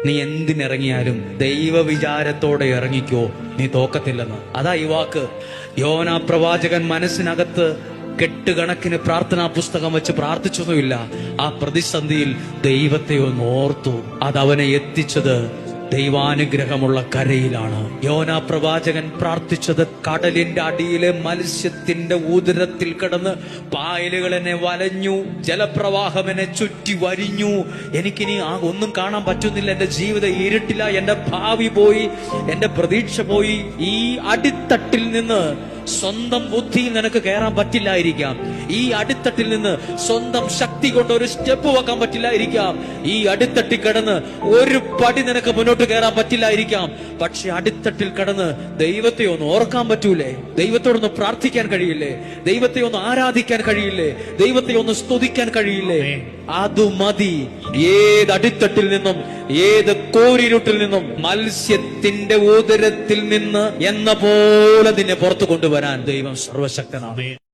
നീ എന്തിനിറങ്ങിയാലും ദൈവവിചാരത്തോടെ ഇറങ്ങിക്കോ, നീ തോക്കത്തില്ലെന്ന്. അതാ ഈ വാക്ക്. യോനാ പ്രവാചകൻ മനസ്സിനകത്ത് കെട്ടുകണക്കിന് പ്രാർത്ഥനാ പുസ്തകം വെച്ച് പ്രാർത്ഥിച്ചൊന്നുമില്ല. ആ പ്രതിസന്ധിയിൽ ദൈവത്തെ ഒന്ന് ഓർത്തു. അതവനെ എത്തിച്ചത് ദൈവാനുഗ്രഹമുള്ള കരയിലാണ്. യോനാ പ്രവാചകൻ പ്രാർത്ഥിച്ചത് കടലിന്റെ അടിയിലെ മത്സ്യത്തിന്റെ ഉദരത്തിൽ കിടന്ന് പായലുകൾ എന്നെ വലഞ്ഞു, ജലപ്രവാഹം എന്നെ ചുറ്റി വരിഞ്ഞു, എനിക്കിനി ഒന്നും കാണാൻ പറ്റുന്നില്ല, എന്റെ ജീവിതം ഇരുട്ടില്ല, എന്റെ ഭാവി പോയി, എന്റെ പ്രതീക്ഷ പോയി. ഈ അടിത്തട്ടിൽ നിന്ന് സ്വന്തം ബുദ്ധിയിൽ നിനക്ക് കയറാൻ പറ്റില്ലായിരിക്കാം. ഈ അടിത്തട്ടിൽ നിന്ന് സ്വന്തം ശക്തി കൊണ്ട് ഒരു സ്റ്റെപ്പ് വെക്കാൻ പറ്റില്ലായിരിക്കാം. ഈ അടിത്തട്ടിൽ കിടന്ന് ഒരു പടി നിനക്ക് മുന്നോട്ട് കയറാൻ പറ്റില്ലായിരിക്കാം. പക്ഷെ അടിത്തട്ടിൽ കിടന്ന് ദൈവത്തെ ഒന്ന് ഓർക്കാൻ പറ്റൂലേ? ദൈവത്തോടൊന്ന് പ്രാർത്ഥിക്കാൻ കഴിയില്ലേ? ദൈവത്തെ ഒന്ന് ആരാധിക്കാൻ കഴിയില്ലേ? ദൈവത്തെ ഒന്ന് സ്തുതിക്കാൻ കഴിയില്ലേ? അത് മതി. ഏത് അടിത്തട്ടിൽ നിന്നും, ഏത് കോരിരുട്ടിൽ നിന്നും, മത്സ്യത്തിന്റെ ഉദരത്തിൽ നിന്ന് എന്ന പോലെ നിന്നെ പുറത്തു കൊണ്ടുവരാൻ ദൈവം സർവശക്തനാണ്.